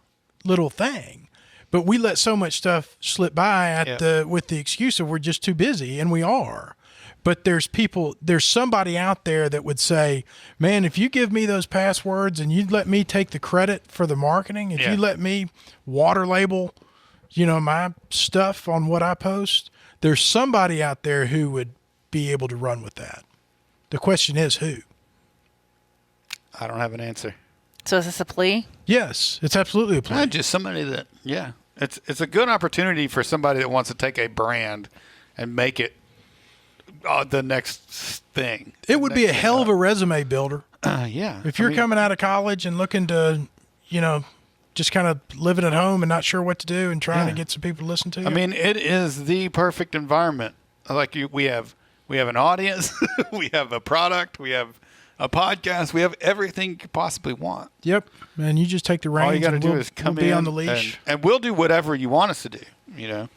little thing. But we let so much stuff slip by with the excuse of we're just too busy, and we are. But there's somebody out there that would say, man, if you give me those passwords and you'd let me take the credit for the marketing, if you let me water label, my stuff on what I post, there's somebody out there who would be able to run with that. The question is who? I don't have an answer. So is this a plea? Yes, it's absolutely a plea. Just somebody that, it's a good opportunity for somebody that wants to take a brand and make it the next thing. It would be a hell of a resume builder. Yeah. If you're coming out of college and looking to, just kind of living at home and not sure what to do and trying to get some people to listen to you. I mean, it is the perfect environment. Like we have an audience, we have a product, we have a podcast, we have everything you could possibly want. Yep. And you just take the reins. All you got to do is come in on the leash. And we'll do whatever you want us to do.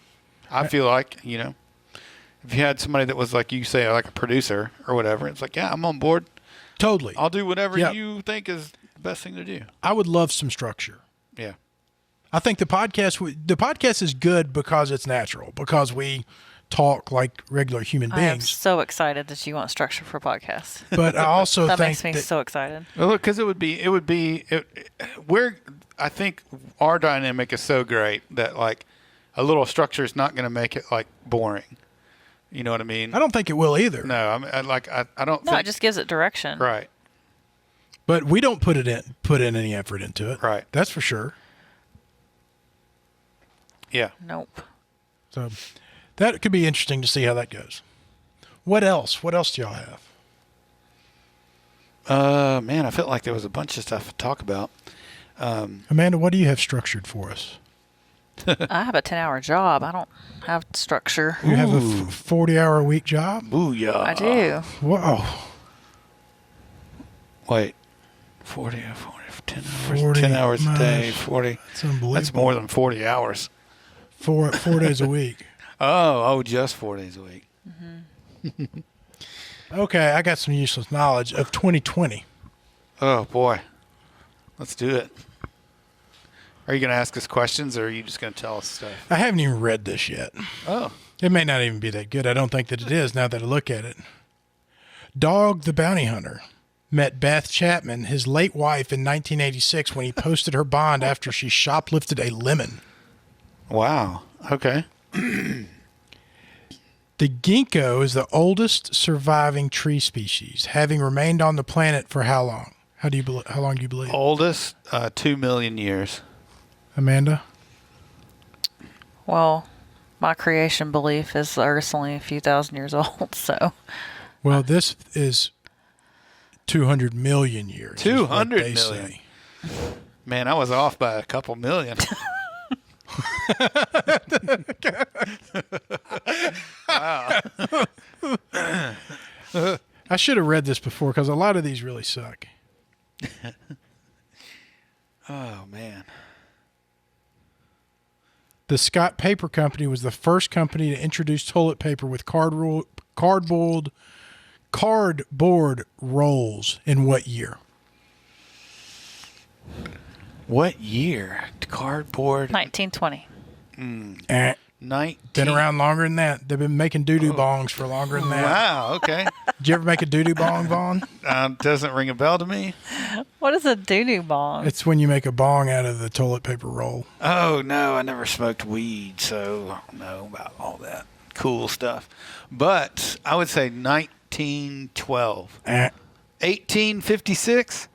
I feel like, if you had somebody that was like you say, like a producer or whatever, it's like, yeah, I'm on board. Totally. I'll do whatever you think is the best thing to do. I would love some structure. Yeah. I think the podcast is good because it's natural, because we talk like regular human beings. I am so excited that you want structure for podcasts. But I also that think makes me so excited. Well, look, because I think our dynamic is so great that like a little structure is not going to make it like boring. You know what I mean? I don't think it will either. No, I don't. No, it just gives it direction. Right. But we don't put in any effort into it. Right. That's for sure. Yeah. Nope. So that could be interesting to see how that goes. What else? What else do y'all have? Man, I felt like there was a bunch of stuff to talk about. Amanda, what do you have structured for us? I have a 10-hour job. I don't have structure. You have a 40-hour a week job? Ooh, yeah. I do. Whoa. Wait. 40, 10 hours a day, 40. That's unbelievable. That's more than 40 hours. 4 days a week. Oh, just 4 days a week. Mm-hmm. Okay, I got some useless knowledge of 2020. Oh, boy. Let's do it. Are you going to ask us questions, or are you just going to tell us stuff? I haven't even read this yet. Oh. It may not even be that good. I don't think that it is now that I look at it. Dog the Bounty Hunter met Beth Chapman, his late wife, in 1986 when he posted her bond after she shoplifted a lemon. Wow. Okay. The ginkgo is the oldest surviving tree species, having remained on the planet for how long? How long do you believe? Oldest, 2 million years. Amanda? Well, my creation belief is the Earth's only a few thousand years old, so. Well, this is 200 million years. 200 million. Say. Man, I was off by a couple million. I should have read this before because a lot of these really suck. Oh, man. The Scott Paper Company was the first company to introduce toilet paper with cardboard rolls in what year? What year? Cardboard. 1920. 19. Been around longer than that. They've been making doo-doo bongs for longer than that. Wow, okay. Did you ever make a doo-doo bong, Vaughn? Doesn't ring a bell to me. What is a doo-doo bong? It's when you make a bong out of the toilet paper roll. Oh, no, I never smoked weed, so I don't know about all that cool stuff. But I would say 1912. 1856?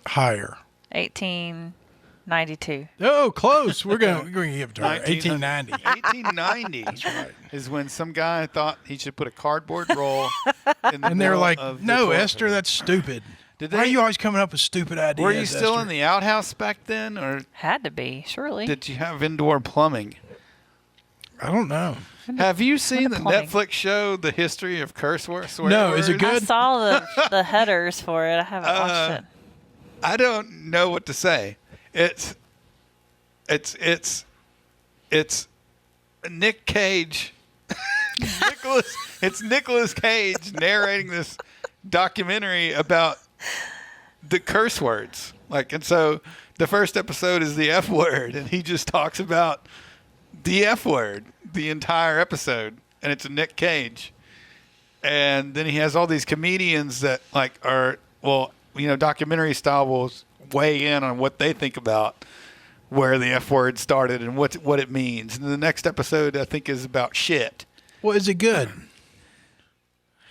Higher. 1892. Oh, close. We're going to give it to her. 1890. 1890. 1890 That's right. Is when some guy thought he should put a cardboard roll in the And they're middle like, of the no, toilet Esther, paper." that's stupid. Did Why are they- you always coming up with stupid ideas? Were you still Esther? in the outhouse back then, or Had to be, surely. did you have indoor plumbing? I don't know. Have you seen the plumbing? Netflix show, The History of Curse Words? No, is it I good? saw the headers for it. I haven't watched it. I don't know what to say. It's Nick Cage. It's Nicolas Cage narrating this documentary about the curse words. And so the first episode is the F word, and he just talks about the F word the entire episode, and it's a Nick Cage. And then he has all these comedians that are, documentary style will weigh in on what they think about where the F word started and what it means. And the next episode, I think, is about shit. Well, is it good?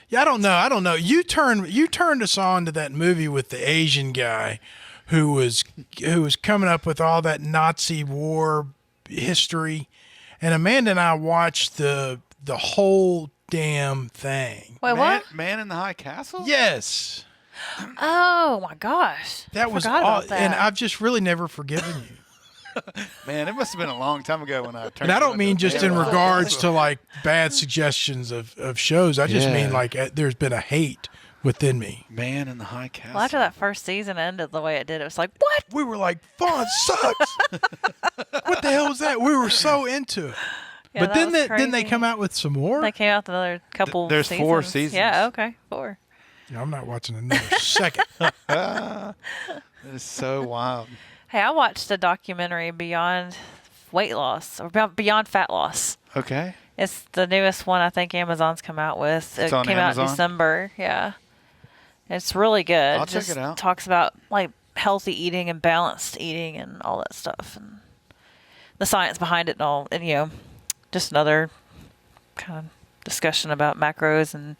Yeah, I don't know. You turned us on to that movie with the Asian guy who was coming up with all that Nazi war history, and Amanda and I watched the whole damn thing. Wait, what? Man in the High Castle? Yes, Oh, my gosh. that was Forgot all, about that. and I've just really never forgiven you. Man, it must have been a long time ago when I turned. And I don't you mean into a just in fan. regards to bad suggestions of shows. I just Yeah. mean there's been a hate within me. Man in the High Castle. Well, after that first season ended the way it did, it was like, what? We were like, Vaughn sucks. What the hell was that? We were so into it. Yeah, But that then was didn't they crazy. come out with some more? They came out with another couple There's seasons. 4 seasons. Yeah, okay, 4. No, I'm not watching another second. That is so wild. Hey, I watched a documentary Beyond Weight Loss, or Beyond Fat Loss. Okay. It's the newest one I think Amazon's come out with. It's It on came out in Amazon? December. Yeah. It's really good. I'll check Just it out. talks about healthy eating and balanced eating and all that stuff and the science behind it and all. And just another kind of discussion about macros and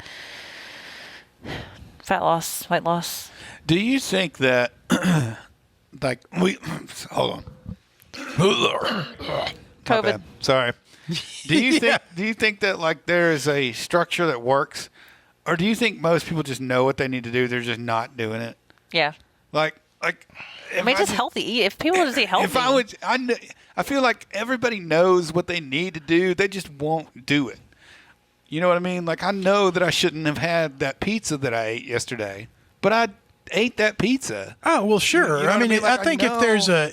fat loss, weight loss. Do you think that, hold on. My COVID. bad. Sorry. Do you think that there is a structure that works, or do you think most people just know what they need to do? They're just not doing it. Yeah. I Just healthy eat. If people just eat healthy. If I feel like everybody knows what they need to do. They just won't do it. You know what I mean? I know that I shouldn't have had that pizza that I ate yesterday, but I ate that pizza. Oh, well, sure. You know what I I mean, mean? I I think know.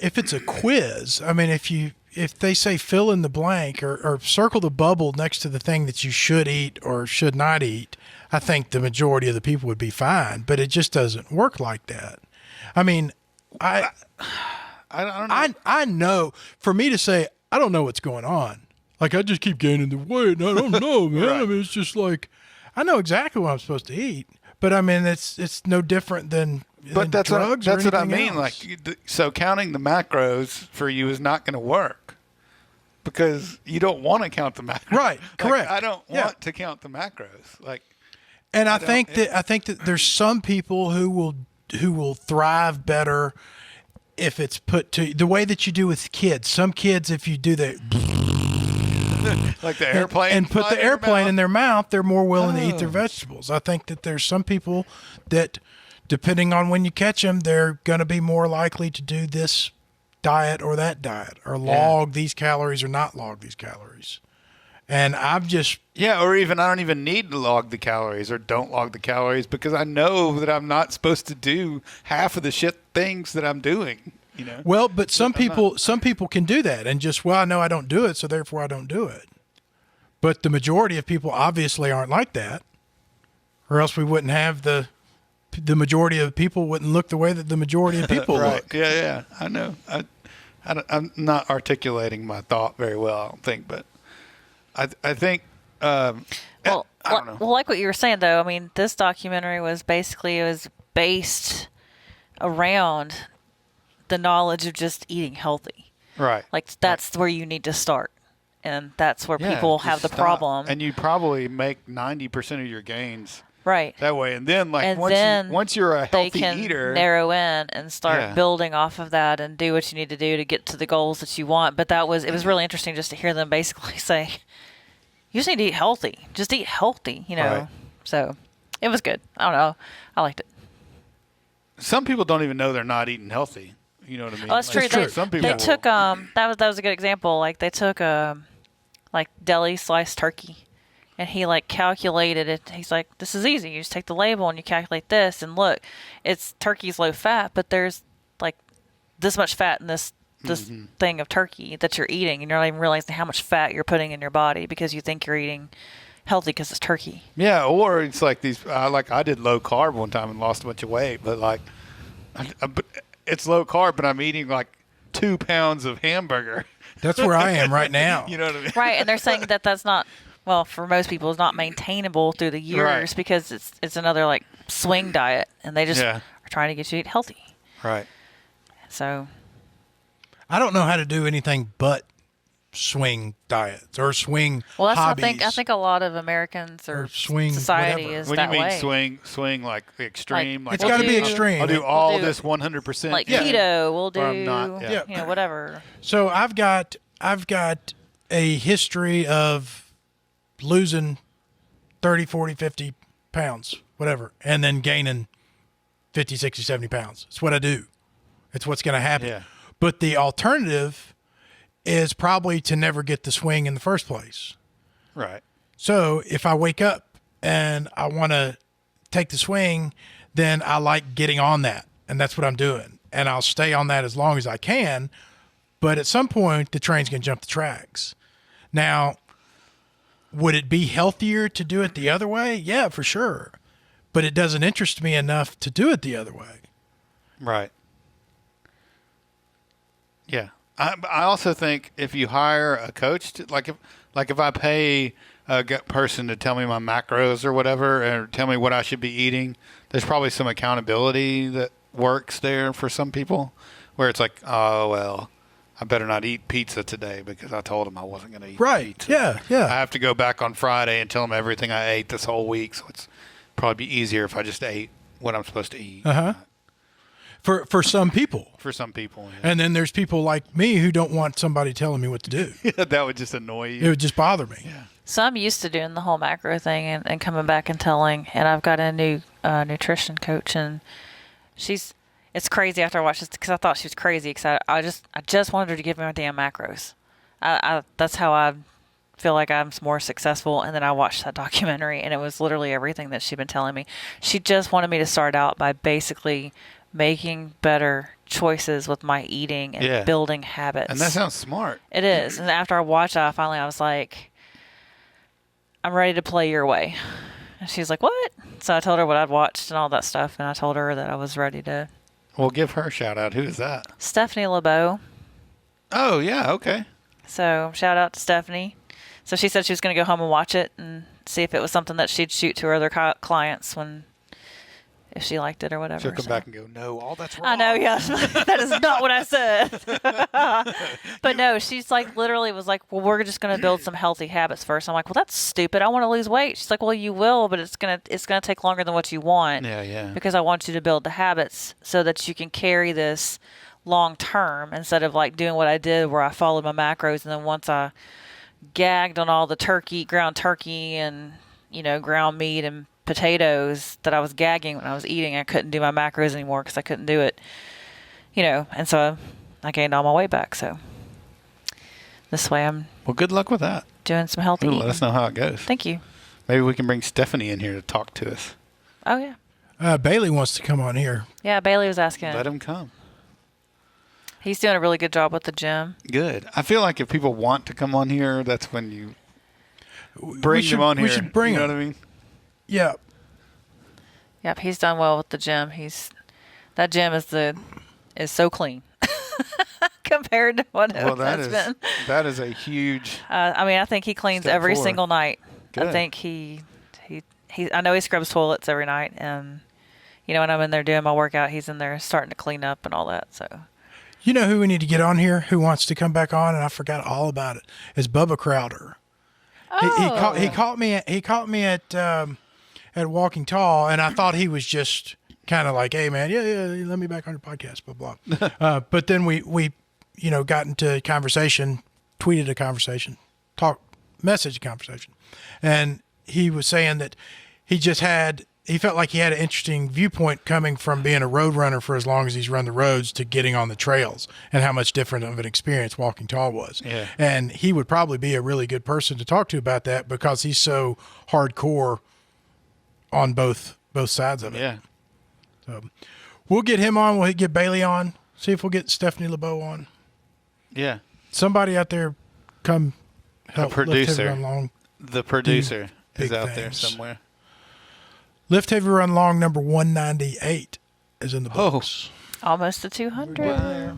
if it's a quiz, I mean, if they say fill in the blank or circle the bubble next to the thing that you should eat or should not eat, I think the majority of the people would be fine, but it just doesn't work like that. I mean, I don't know. I know for me to say, I don't know what's going on. I just keep gaining the weight and I don't know, man. Right. I mean, it's just I know exactly what I'm supposed to eat, but I mean, it's no different than But that's drugs or what I anything mean. else. So counting the macros for you is not going to work because you don't want to count the macros. Right, correct. I don't Yeah. want to count the macros. And I think that there's some people who will thrive better if it's put to the way that you do with kids. Some kids, if you do the the airplane and put fly the in your airplane in mouth. their mouth, they're more willing to eat their vegetables. I think that there's some people that, depending on when you catch them, they're going to be more likely to do this diet or that diet, or log these calories or not log these calories. And I've just Yeah, or even I don't even need to log the calories or don't log the calories because I know that I'm not supposed to do half of the shit things that I'm doing. You know. well, but some people can do that and just I know I don't do it, so therefore I don't do it. But the majority of people obviously aren't like that, or else we wouldn't have the majority of people wouldn't look the way that the majority of people Right. look. Yeah. I know. I'm not articulating my thought very well, I don't think, but I think. Well, I don't know. well, like what you were saying, though, I mean, this documentary was based around the knowledge of just eating healthy. Right. Like, that's where you need to start. And that's where Yeah, people just have the stop. problem. And you probably make 90% of your gains Right. that way. And then, like, And once, then once you're a they healthy can eater. narrow in and start Yeah. building off of that and do what you need to do to get to the goals that you want. But it was really interesting just to hear them basically say, you just need to eat healthy. Just eat healthy, you know. Right. So it was good. I don't know. I liked it. Some people don't even know they're not eating healthy. You know what I mean? Oh, that's true. It's true. Some people They took that was a good example. Like they took like deli sliced turkey, and he like calculated it. He's like, this is easy. You just take the label and you calculate this, and look, it's turkey's low fat, but there's like this much fat in this thing of turkey that you're eating, and you're not even realizing how much fat you're putting in your body because you think you're eating healthy because it's turkey. Yeah, or it's like these. Like I did low carb one time and lost a bunch of weight, but like, but it's low carb, but I'm eating like 2 pounds of hamburger. That's where I am right now. You know what I mean? Right, and they're saying that that's not, well, for most people, it's not maintainable through the years Right. because it's another like swing diet, and they just Yeah. are trying to get you to eat healthy. Right. So I don't know how to do anything but swing diets or swing well, that's hobbies. I think a lot of Americans or swing society whatever. is When that you mean way. swing like the extreme, like It's We'll got to be do- extreme. I'll do all do this 100%. Like Yeah. keto, we'll do Or I'm not, yeah. you know, whatever. So I've got a history of losing 30, 40, 50 pounds, whatever, and then gaining 50, 60, 70 pounds. It's what I do. It's what's going to happen. Yeah. But the alternative is probably to never get the swing in the first place. Right. So if I wake up and I want to take the swing, then I like getting on that. And that's what I'm doing. And I'll stay on that as long as I can. But at some point, the train's going to jump the tracks. Now, would it be healthier to do it the other way? Yeah, for sure. But it doesn't interest me enough to do it the other way. Right. Yeah. I also think if you hire a coach, like if I pay a person to tell me my macros or whatever, or tell me what I should be eating, there's probably some accountability that works there for some people, where it's like, oh well, I better not eat pizza today because I told him I wasn't going to eat Right. pizza. Yeah. I have to go back on Friday and tell them everything I ate this whole week, so it's probably be easier if I just ate what I'm supposed to eat. Uh-huh. For some people. For some people, yeah. And then there's people like me who don't want somebody telling me what to do. That would just annoy It you. would just bother me. So I'm used to doing the whole macro thing and coming back and telling. And I've got a new nutrition coach, and it's crazy after I watched this because I thought she was crazy because I just wanted her to give me my damn macros. That's how I feel like I'm more successful. And then I watched that documentary, and it was literally everything that she'd been telling me. She just wanted me to start out by basically making better choices with my eating and Yeah. building habits. And that sounds smart. It is. And after I watched that, I was like, I'm ready to play your way. And she's like, what? So I told her what I'd watched and all that stuff. And I told her that I was ready to. Well, give her a shout out. Who is that? Stephanie LeBeau. Oh, yeah. Okay. So shout out to Stephanie. So she said she was going to go home and watch it and see if it was something that she'd shoot to her other clients if she liked it or whatever. She'll come So. back and go, no, all that's wrong. I know, yes. That is not what I said. But no, she's like literally was like, well, we're just going to build some healthy habits first. I'm like, well, that's stupid. I want to lose weight. She's like, well, you will, but it's going to take longer than what you want. Yeah, yeah. Because I want you to build the habits so that you can carry this long term instead of like doing what I did where I followed my macros. And then once I gagged on all the ground turkey and, ground meat and potatoes that I was gagging when I was eating, I couldn't do my macros anymore because I couldn't do it, and so I gained all my weight back. So this way I'm Well, good luck with that. doing some healthy Ooh, eating. let us know how it goes. Thank you. Maybe we can bring Stephanie in here to talk to us. Oh, yeah. Bailey wants to come on here. Yeah, Bailey was asking. Let him come. He's doing a really good job with the gym. Good. I feel like if people want to come on here, that's when you bring them on here. We should bring you know them. what I mean? Yeah. Yep, he's done well with the gym. That gym is so clean compared to what Well, it's been. that is a huge. I mean, I think he cleans Step every forward. single night. Good. I think he I know he scrubs toilets every night, and when I'm in there doing my workout, he's in there starting to clean up and all that. So You know who we need to get on here? Who wants to come back on? And I forgot all about it. Is Bubba Crowder. He caught me at Walking Tall, and I thought he was just kind of like, "Hey man, yeah, let me back on your podcast," blah blah. But then we got into conversation, tweeted a conversation, message conversation, and he was saying that he felt like he had an interesting viewpoint coming from being a road runner for as long as he's run the roads to getting on the trails, and how much different of an experience Walking Tall was. Yeah. And he would probably be a really good person to talk to about that because he's so hardcore on both sides of it. Yeah. So we'll get him on. We'll get Bailey on. See if we'll get Stephanie LeBeau on. Yeah. Somebody out there come help. A producer. Lift Heavy Run Long. The producer is big out there things. somewhere. Lift Heavy Run Long number 198 is in the Oh. books. almost to 200.